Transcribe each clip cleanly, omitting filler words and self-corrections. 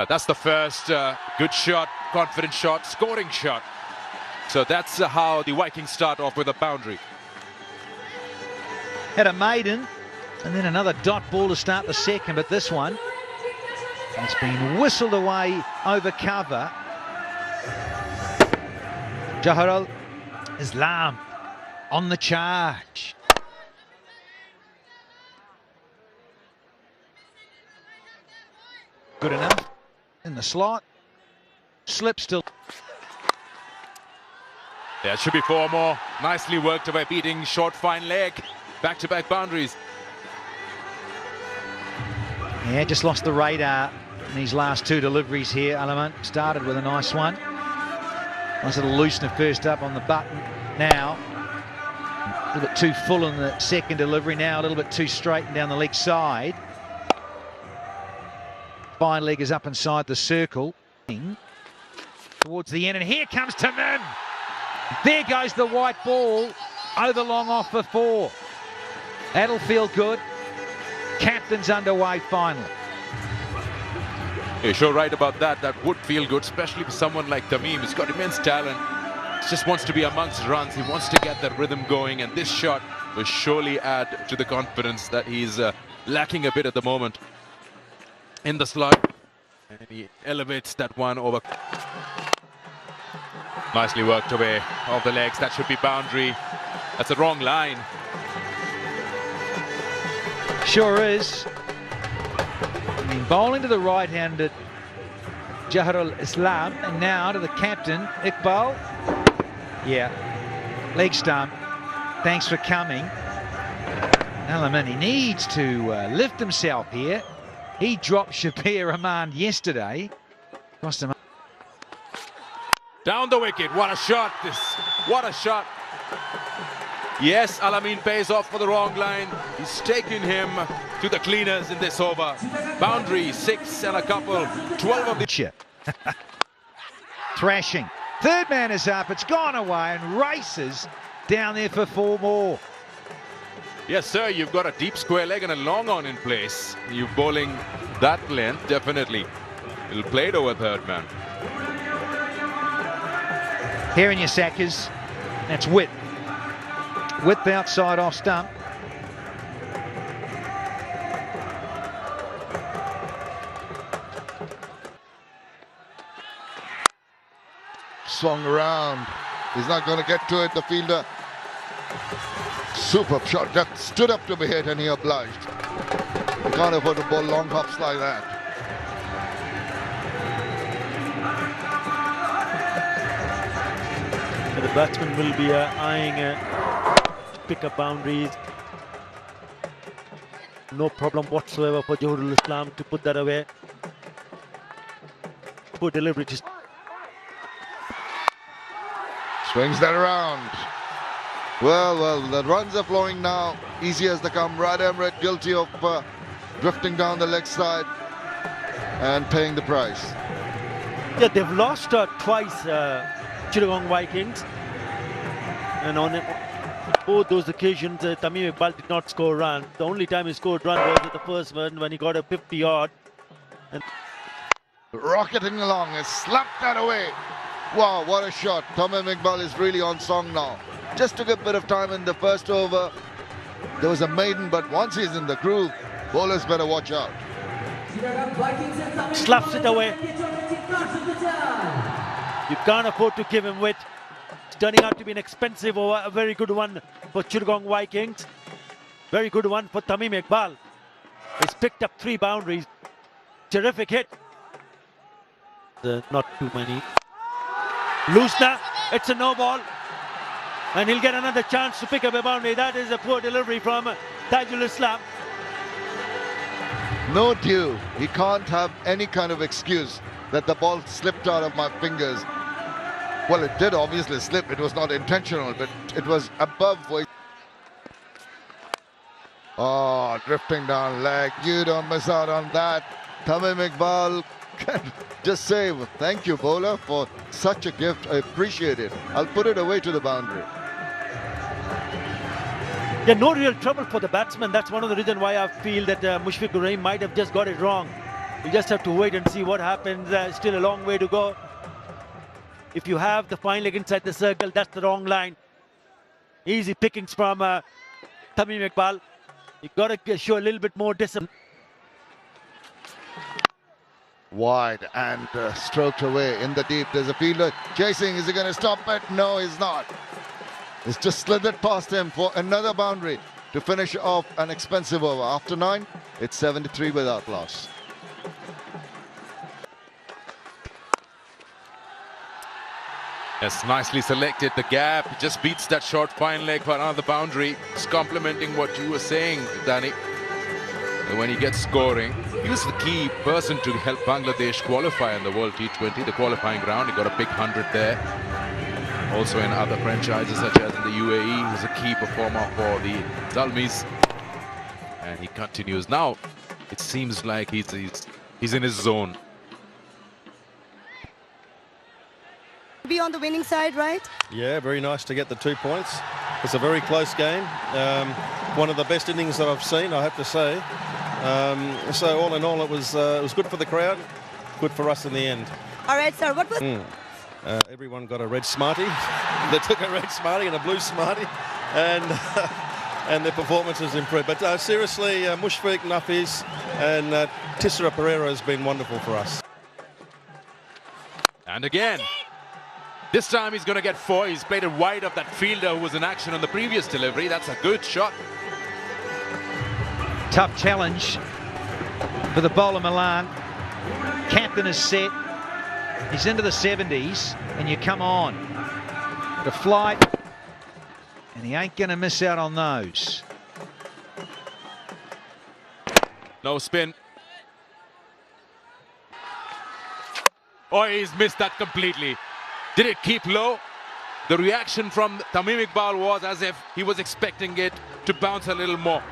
That's the first good shot, confident shot, scoring shot. So that's how the Vikings start off with a boundary. Had a maiden and then another dot ball to start the second, but this one has been whistled away over cover. Shahid Islam on the charge. Good enough in the slot. Slip still. Yeah, it should be 4 more. Nicely worked away, beating short fine leg. Back-to-back boundaries. Yeah, just lost the radar in these last 2 deliveries here. Element started with a nice one. Nice little loosener first up on the button. Now, a little bit too full in the second delivery. Now a little bit too straight and down the leg side. Fine leg is up inside the circle. Towards the end, and here comes Tamim. There goes the white ball. Over long off for 4. That'll feel good. Captain's underway finally. You're sure right about that. That would feel good, especially for someone like Tamim. He's got immense talent. He just wants to be amongst runs. He wants to get that rhythm going, and this shot will surely add to the confidence that he's lacking a bit at the moment. In the slot, and he elevates that one over. Nicely worked away off the legs. That should be boundary. That's a wrong line. Sure is. I mean, bowling to the right-handed Shahid Islam, and now to the captain, Iqbal. Yeah, leg stump. Thanks for coming. Alamin, he needs to lift himself here. He dropped Shabir Rahman yesterday. Cost him. Down the wicket. What a shot this. What a shot. Yes, Alamin pays off for the wrong line. He's taken him to the cleaners in this over. Boundary, 6 and a couple. 12 of the... Thrashing. Third man is up. It's gone away and races down there for 4 more. Yes, sir. You've got a deep square leg and a long on in place. You bowling that length, definitely. It'll play it over third man. Here in your Sackers. That's width. Width outside off stump. Swung around. He's not going to get to it, the fielder. Superb shot. That stood up to be hit and he obliged. You can't afford to bowl long hops like that. And the batsman will be eyeing pick up boundaries. No problem whatsoever for Shahid Islam to put that away. Poor delivery. Swings that around. Well, the runs are flowing now. Easy as they come. Rad Emirates guilty of drifting down the leg side and paying the price. Yeah, they've lost twice, Chittagong Vikings. And on both those occasions, Tamim Iqbal did not score a run. The only time he scored a run was at the first one when he got a 50-odd. And rocketing along, has slapped that away. Wow, what a shot. Tamim Iqbal is really on song now. Just took a bit of time in the first over. There was a maiden, but once he's in the groove, bowlers better watch out. Slaps it away. You can't afford to give him width. It's turning out to be an expensive over, a very good one for Chittagong Vikings. Very good one for Tamim Iqbal. He's picked up 3 boundaries. Terrific hit. Not too many. Loosener, it's a no ball. And he'll get another chance to pick up a boundary. That is a poor delivery from Shahid Islam. No due. He can't have any kind of excuse that the ball slipped out of my fingers. Well, it did obviously slip. It was not intentional, but it was above. Oh, drifting down leg. You don't miss out on that. Tamim Iqbal can just say, thank you, bowler, for such a gift. I appreciate it. I'll put it away to the boundary. Yeah, no real trouble for the batsman. That's one of the reasons why I feel that Mushfiqur Rahim might have just got it wrong. You just have to wait and see what happens. Still a long way to go. If you have the fine leg inside the circle, that's the wrong line. Easy pickings from Tamim Iqbal. You got to show a little bit more discipline. Wide and stroked away in the deep. There's a fielder chasing. Is he going to stop it? No, he's not. It's just slithered past him for another boundary to finish off an expensive over. After 9, it's 73 without loss. Yes, nicely selected. The gap just beats that short fine leg for another boundary. It's complementing what you were saying, Danny. And when he gets scoring, he was the key person to help Bangladesh qualify in the World T20, the qualifying round. He got a big 100 there. Also in other franchises such as in the UAE, he's a key performer for the Zalmis. And he continues. Now, it seems like he's in his zone. Be on the winning side, right? Yeah, very nice to get the 2 points. It's a very close game. One of the best innings that I've seen, I have to say. So all in all, it was good for the crowd, good for us in the end. All right, sir. What was? Everyone got a red Smartie. They took a red Smartie and a blue Smartie, and and their performances improved. But seriously, Mushfiq, Nafis, and Tissera Pereira has been wonderful for us. And again, this time he's going to get 4. He's played it wide of that fielder who was in action on the previous delivery. That's a good shot. Tough challenge for the bowler Milan. Captain is set. He's into the 70s, and you come on. The flight, and he ain't going to miss out on those. No spin. Oh, he's missed that completely. Did it keep low? The reaction from Tamim Iqbal was as if he was expecting it to bounce a little more.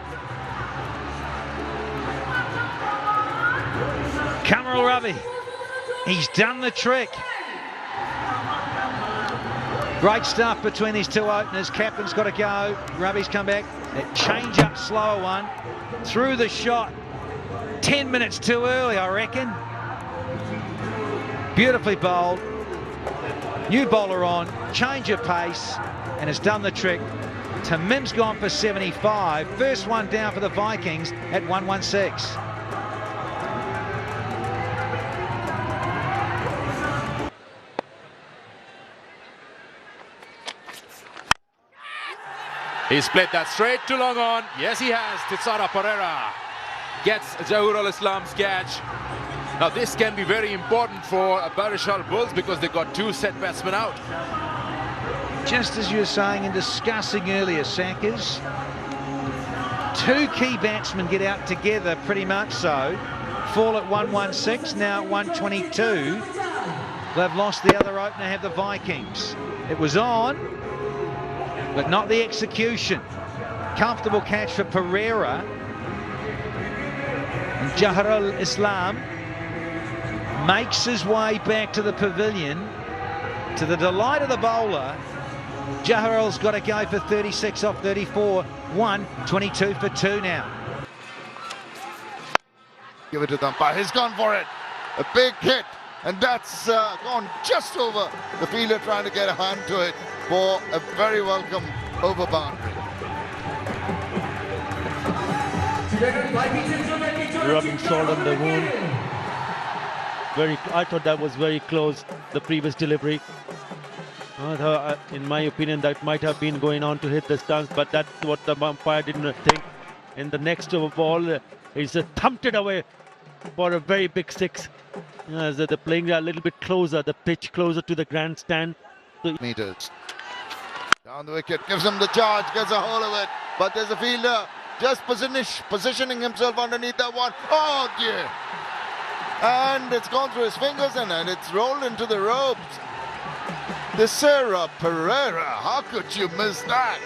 Kamal Ravi, he's done the trick. Great stuff between these two openers. Captain's got to go. Ravi's come back. That change up slower one. Through the shot. 10 minutes too early, I reckon. Beautifully bowled. New bowler on, change of pace, and has done the trick. Tamim's gone for 75. First one down for the Vikings at 116. He's played that straight to long on. Yes, he has. Tissera Pereira gets Zahurul Islam's catch. Now this can be very important for Barisal Bulls because they've got 2 set batsmen out. Just as you were saying and discussing earlier, Sackers, 2 key batsmen get out together pretty much so. Fall at 116, now at 122. They've lost the other opener, have the Vikings. It was on, but not the execution. Comfortable catch for Pereira. And Zahurul Islam makes his way back to the pavilion. To the delight of the bowler, Zahurul's got to go for 36 off 34. 22 for 2 now. Give it to the umpire. He's gone for it. A big hit. And that's gone just over the fielder trying to get a hand to it for a very welcome over boundary. Rubbing salt on the wound. I thought that was very close, the previous delivery. In my opinion, that might have been going on to hit the stance, but that's what the umpire didn't think. In the next over ball, he's thumped it away for a very big 6. As they're playing a little bit closer, the pitch closer to the grandstand. Meters. Down the wicket, gives him the charge, gets a hold of it, but there's a fielder just positioning himself underneath that one. Oh dear! And it's gone through his fingers and it's rolled into the ropes. Tissera Pereira, how could you miss that?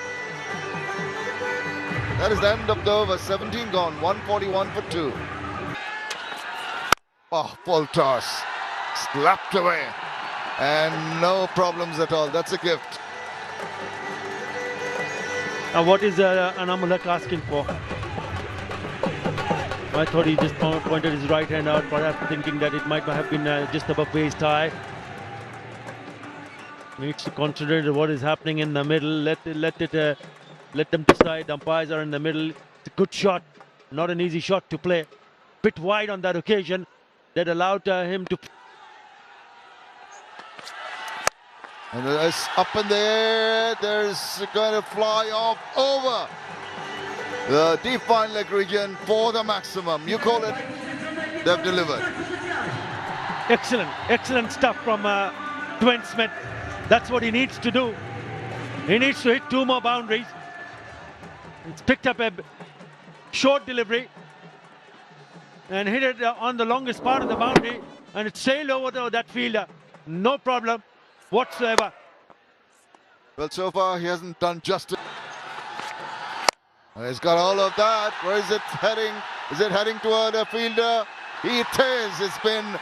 That is the end of the over. 17 gone, 141 for 2. Oh, full toss. Slapped away. And no problems at all. That's a gift. Now what is Anamulak asking for? I thought he just pointed his right hand out, perhaps thinking that it might have been just above waist high. Needs to consider what is happening in the middle. Let them decide. Umpires are in the middle. It's a good shot, not an easy shot to play. Bit wide on that occasion. That allowed him to. And it's up in the air. There's going to fly off over the deep fine leg region for the maximum. You call it. They've delivered. Excellent stuff from Dwayne Smith. That's what he needs to do. He needs to hit 2 more boundaries. He's picked up a short delivery and hit it on the longest part of the boundary, and it sailed over that fielder. No problem whatsoever. Well, so far he hasn't done justice. He's got all of that. Where is it heading? Is it heading toward a fielder? It is. It's been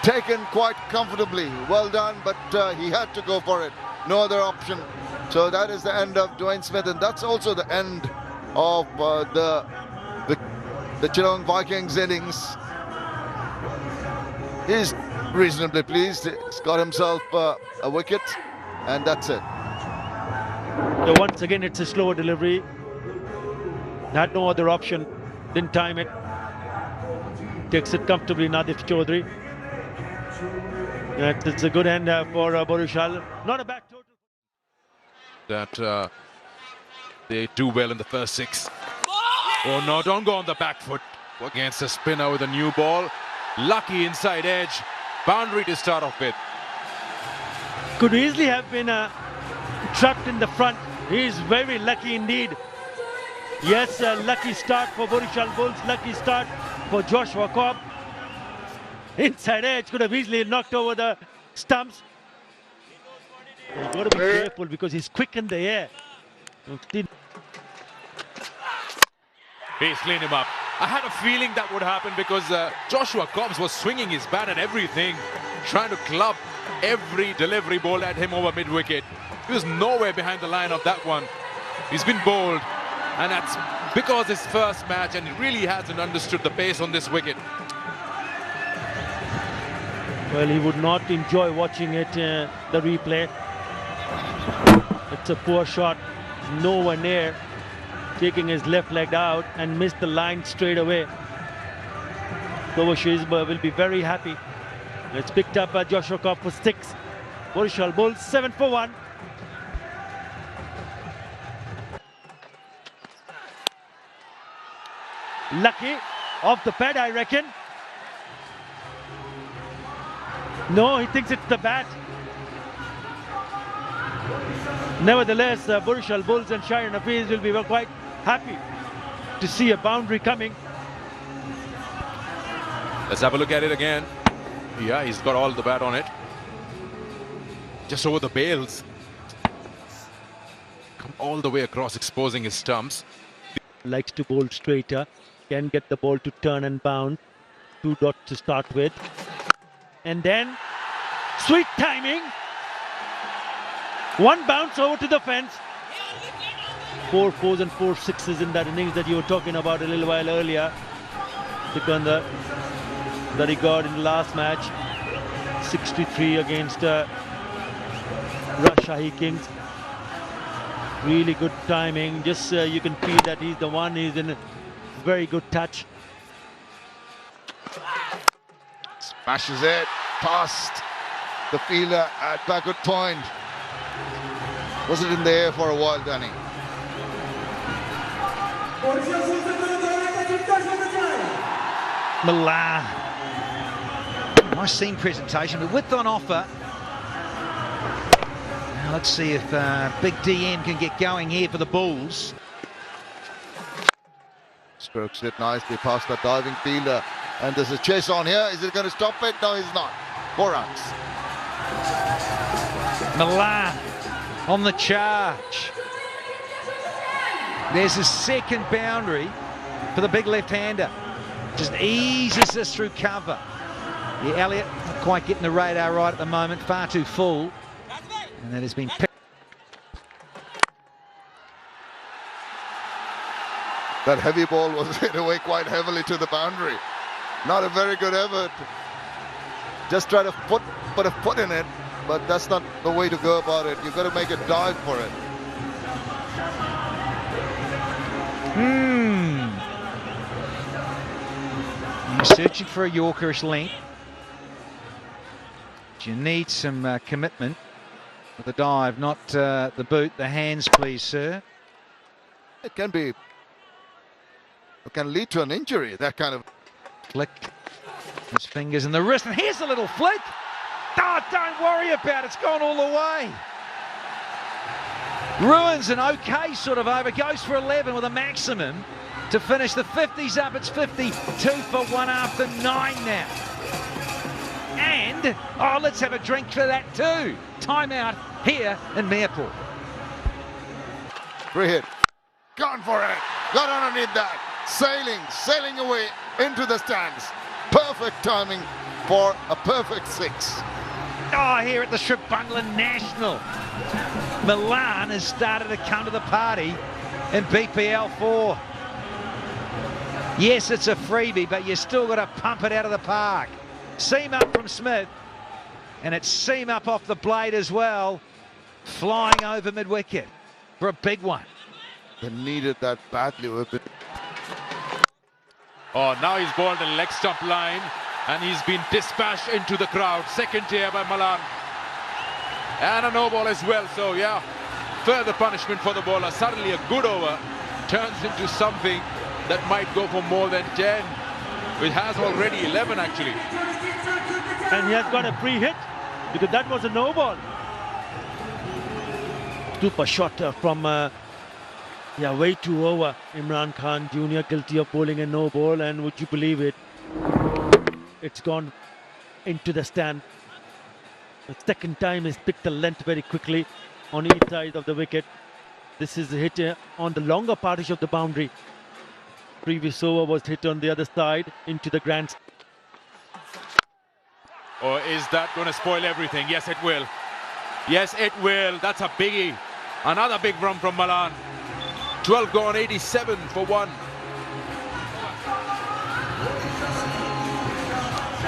taken quite comfortably. Well done, but he had to go for it. No other option. So that is the end of Dwayne Smith, and that's also the end of the Chittagong Vikings innings. He's reasonably pleased. He's got himself a wicket, and that's it. So once again, it's a slower delivery. Had no other option. Didn't time it. Takes it comfortably, Nadif Chaudhary. It's a good end for Barisal. Not a bad total. That they do well in the first 6. Oh no, don't go on the back foot against a spinner with a new ball. Lucky inside edge. Boundary to start off with. Could easily have been trapped in the front. He is very lucky indeed. Yes, lucky start for Barisal Bulls. Lucky start for Joshua Cobb. Inside edge, could have easily knocked over the stumps. You've got to be careful because he's quick in the air. He's cleaned him up. I had a feeling that would happen because Joshua Cobbs was swinging his bat at everything, trying to club every delivery ball at him over mid-wicket. He was nowhere behind the line of that one. He's been bowled, and that's because his first match, and he really hasn't understood the pace on this wicket. Well, he would not enjoy watching it, the replay. It's a poor shot, nowhere near, taking his left leg out and missed the line straight away. Kovashiz will be very happy. It's picked up by Joshua Cobb for 6. Barisal Bulls 7 for 1. Lucky off the pad, I reckon. No, he thinks it's the bat. Nevertheless, Barisal Bulls and Shahid Afridi will be quite happy to see a boundary coming. Let's have a look at it again. Yeah, he's got all the bat on it. Just over the bails. Come all the way across, exposing his stumps. Likes to bowl straighter. Can get the ball to turn and bound. 2 dots to start with. And then, sweet timing. 1 bounce over to the fence. 4 4s and 4 6s in that innings that you were talking about a little while earlier. Sikandar, that he got in the last match. 63 against Rajshahi Kings. Really good timing. Just you can feel that he's the one. He's in a very good touch. Smashes it past the fielder at backward point. Was it in the air for a while, Danny? Milan. Nice seam presentation, but width on offer. Now let's see if Big DM can get going here for the Bulls. Strokes it nicely past that diving fielder. And there's a chase on here. Is it going to stop it? No, he's not. 4 runs. Milan on the charge. There's a second boundary for the big left-hander. Just eases this through cover. Yeah, Elliott not quite getting the radar right at the moment. Far too full. And that has been picked. That heavy ball was hit away quite heavily to the boundary. Not a very good effort. Just try to put a foot in it, but that's not the way to go about it. You've got to make a dive for it. You're searching for a Yorkerish length. You need some commitment with the dive, not the boot. The hands, please, sir. It can lead to an injury, that kind of Flick his fingers and the wrist, and here's a little flick. Oh, don't worry about it. It's gone all the way. Ruins an okay sort of over. Goes for 11 with a maximum to finish the 50s up. It's 52 for 1 after 9 now. And, oh, let's have a drink for that too. Timeout here in Mayapur. free hit. Gone for it. Got underneath that. Sailing away into the stands. Perfect timing for a perfect 6. Oh, here at the Sri Bangla National. Milan has started to come to the party in BPL 4. Yes, it's a freebie, but you still got to pump it out of the park. Seam up from Smith, and it's seam up off the blade as well, flying over mid-wicket for a big one. They needed that badly with it. Oh, now he's bowled a leg stump line, and he's been dispatched into the crowd. Second tier by Malan. And a no ball as well, so yeah, further punishment for the bowler. Suddenly a good over turns into something that might go for more than 10. It has already 11 actually. And he has got a free hit because that was a no ball. Super shot from way too over. Imran Khan Jr. guilty of bowling a no ball, and would you believe it? It's gone into the stand. The second time he's picked the length very quickly on each side of the wicket. This is a hit on the longer partition of the boundary. Previous over was hit on the other side into the grand. Or is that going to spoil everything? Yes, it will. Yes, it will. That's a biggie. Another big run from Malan. 12 gone, 87 for 1.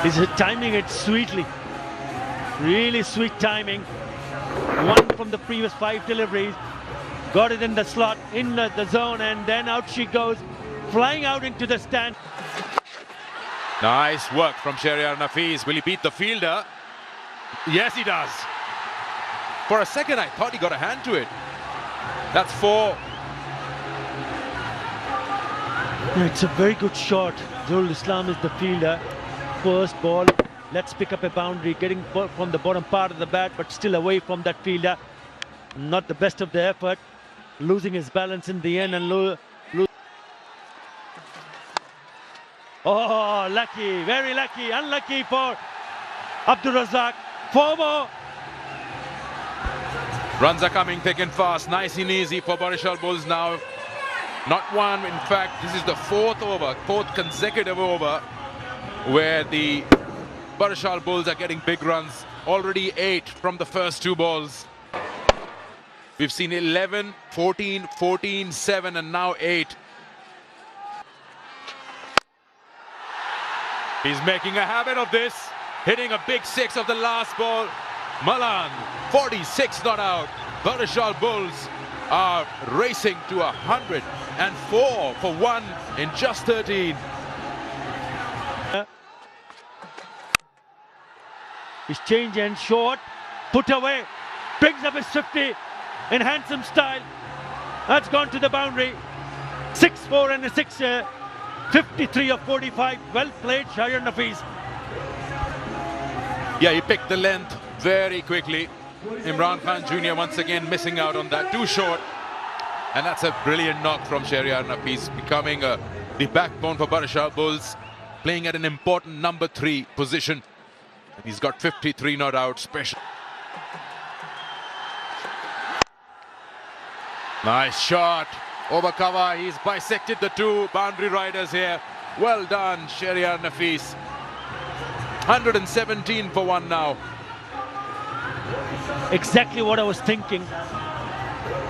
He's timing it sweetly. Really sweet timing. One from the previous 5 deliveries. Got it in the slot, in the zone, and then out she goes, flying out into the stand. Nice work from Shahid Afridi. Will he beat the fielder? Yes, he does. For a second, I thought he got a hand to it. That's 4. Yeah, it's a very good shot. Zul Islam is the fielder. First ball, let's pick up a boundary, getting from the bottom part of the bat, but still away from that fielder. Not the best of the effort. Losing his balance in the end and oh, lucky, very lucky, unlucky for Abdul Razak. 4 more. Runs are coming thick and fast. Nice and easy for Barisal Bulls now. Not one, in fact, this is the 4th consecutive over where the Barisal Bulls are getting big runs. Already 8 from the first 2 balls. We've seen 11, 14, 14, 7 and now 8. He's making a habit of this, hitting a big 6 of the last ball. Malan, 46 not out. Barisal Bulls are racing to 104 for 1 in just 13. His change and short, put away, brings up his 50 in handsome style. That's gone to the boundary. 6-4 and a 6, 53 of 45. Well played, Shahid Afridi. Yeah, he picked the length very quickly. Imran Khan Jr. once again missing out on that, too short. And that's a brilliant knock from Shahid Afridi, becoming the backbone for Barisal Bulls, playing at an important number 3 position. And he's got 53 not out, special. Nice shot. Over cover, he's bisected the 2 boundary riders here. Well done, Shahid Afridi. 117 for 1 now. Exactly what I was thinking.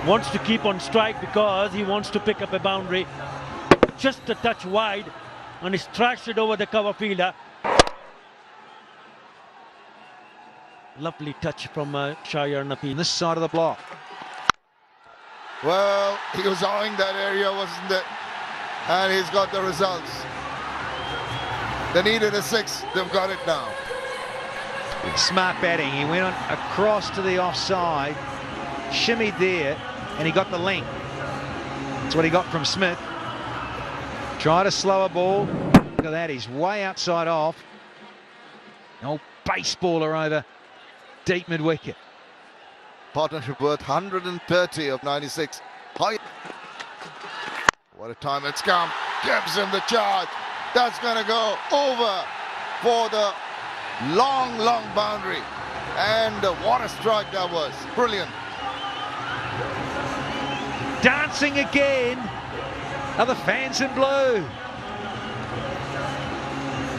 Wants to keep on strike because he wants to pick up a boundary. just a touch wide, and he's thrashed it over the cover fielder. Lovely touch from Shahid Afridi. This side of the block. Well, he was eyeing that area, wasn't it? And he's got the results. They needed a 6. They've got it now. Smart batting. He went on across to the offside, shimmied there, and he got the length. That's what he got from Smith. Tried a slower ball. Look at that. He's way outside off. An old baseballer over deep mid-wicket. Partnership worth 130 of 96. What a time it's come. Gives him the charge. That's going to go over for the long, long boundary. And what a strike that was. Brilliant. Dancing again are the fans in blue.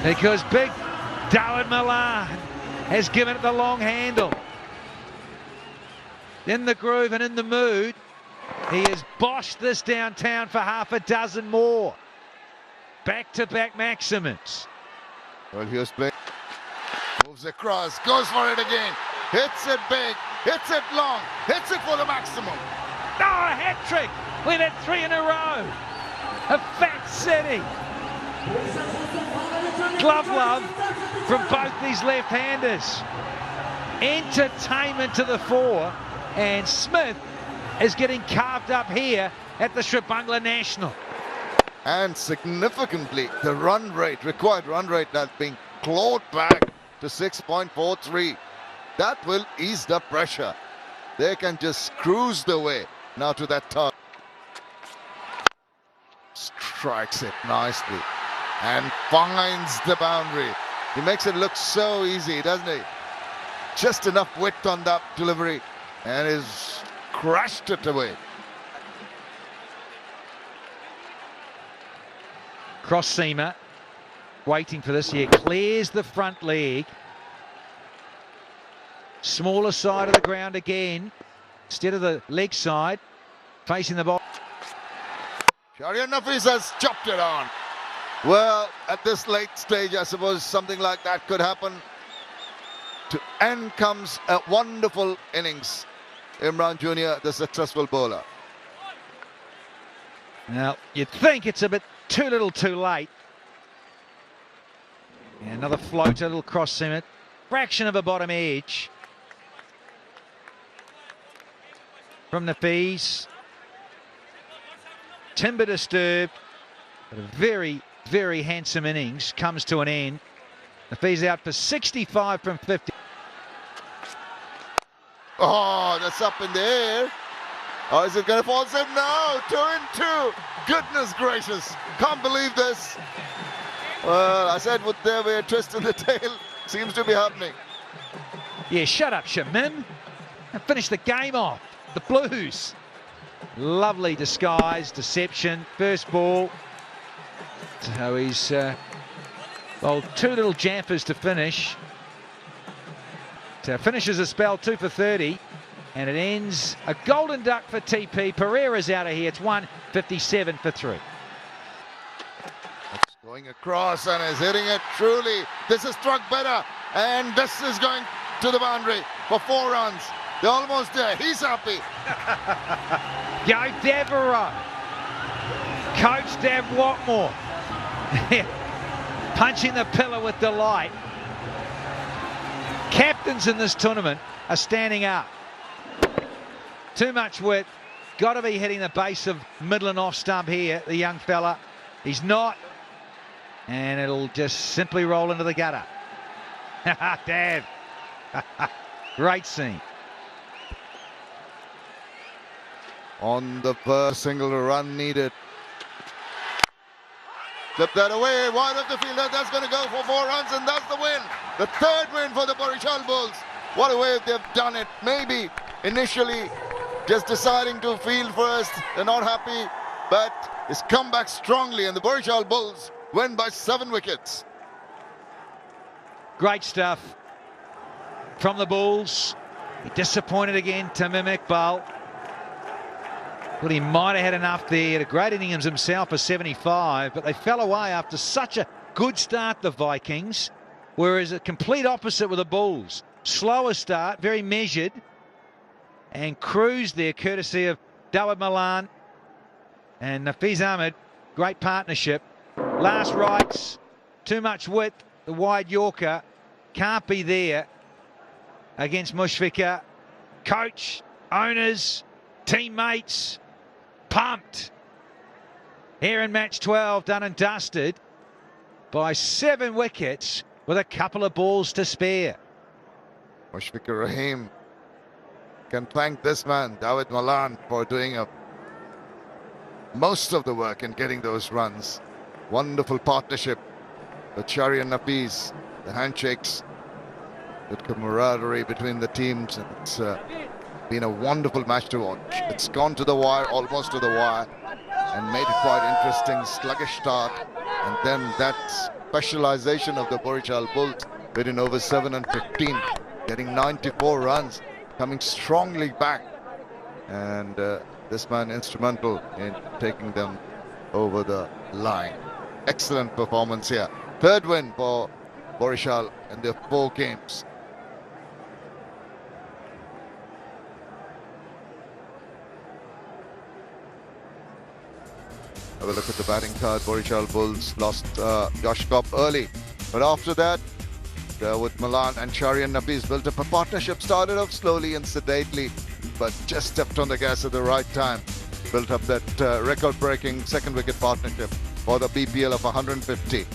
Because big Dawid Malan has given it the long handle. In the groove and in the mood, he has boshed this downtown for half a dozen more. Back-to-back maximums. Well, here's play. Moves across, goes for it again. Hits it big, hits it long, hits it for the maximum. Oh, a hat-trick! We've had 3 in a row. A fat city. Glove love from both these left-handers. Entertainment to the fore. And Smith is getting carved up here at the Sri Bangla National. And significantly, the run rate, required run rate, that's being clawed back to 6.43. That will ease the pressure. They can just cruise the way now to that target. Strikes it nicely and finds the boundary. He makes it look so easy, doesn't he? Just enough width on that delivery and he's crashed it away. Cross seamer, waiting for this here, clears the front leg. Smaller side of the ground again, instead of the leg side, facing the ball. Shahid Nafis has chopped it on. Well, at this late stage, I suppose something like that could happen. To end comes a wonderful innings. Imran Jr., the successful bowler. Now, you'd think it's a bit too little too late. Yeah, another floater, a little cross seam, fraction of a bottom edge. From Nafis. Timber disturbed, but a very, very handsome innings comes to an end. Nafis out for 65 from 50. Oh, that's up in the air. Or is it going to fall? No, 2 and 2. Goodness gracious. Can't believe this. Well, I said would there be a twist in the tail? Seems to be happening. Yeah, shut up, Shamim. And finish the game off. The Blues. Lovely disguise, deception. First ball. So he's bowled 2 little jampers to finish. So finishes a spell 2 for 30. And it ends a golden duck for TP. Pereira's out of here. It's 157 for 3. That's going across and is hitting it truly. This is struck better. And this is going to the boundary for 4 runs. They're almost there. He's happy. Go Devereaux. Coach Dev Watmore. Punching the pillar with delight. Captains in this tournament are standing up. Too much width. Got to be hitting the base of middle and off stump here, the young fella. He's not. And it'll just simply roll into the gutter. Dev. Great scene. On the first single run needed. Flip that away, wide of the fielder. That's going to go for 4 runs, and that's the win. The 3rd win for the Barisal Bulls. What a way they've done it. Maybe initially just deciding to field first. They're not happy, but it's come back strongly, and the Barisal Bulls win by 7 wickets. Great stuff from the Bulls. He disappointed again, Tamim Iqbal. Well, he might have had enough there. He had a great innings himself for 75, but they fell away after such a good start, the Vikings, whereas a complete opposite with the Bulls. Slower start, very measured, and cruised there courtesy of Dawid Malan and Nafiz Ahmed. Great partnership. Last rights, too much width. The wide Yorker can't be there against Mushfiqur. Coach, owners, teammates, pumped. Here in match 12, done and dusted by 7 wickets with a couple of balls to spare. Mushfiqur Rahim can thank this man, Dawid Malan, for doing most of the work in getting those runs. Wonderful partnership with Shari and Nafiz. The handshakes, good camaraderie between the teams. And it's been a wonderful match to watch. It's gone to the wire, almost to the wire, and made it quite interesting. Sluggish start, and then that specialization of the Barisal Bulls within over 7 and 15, getting 94 runs, coming strongly back, and this man instrumental in taking them over the line. Excellent performance here. 3rd win for Barisal in their 4 games. Have a look at the batting card. Barisal Bulls lost Josh Cobb early, but after that, with Malan and Shari and Nafiz built up a partnership. Started off slowly and sedately, but just stepped on the gas at the right time. Built up that record-breaking 2nd wicket partnership for the BPL of 150.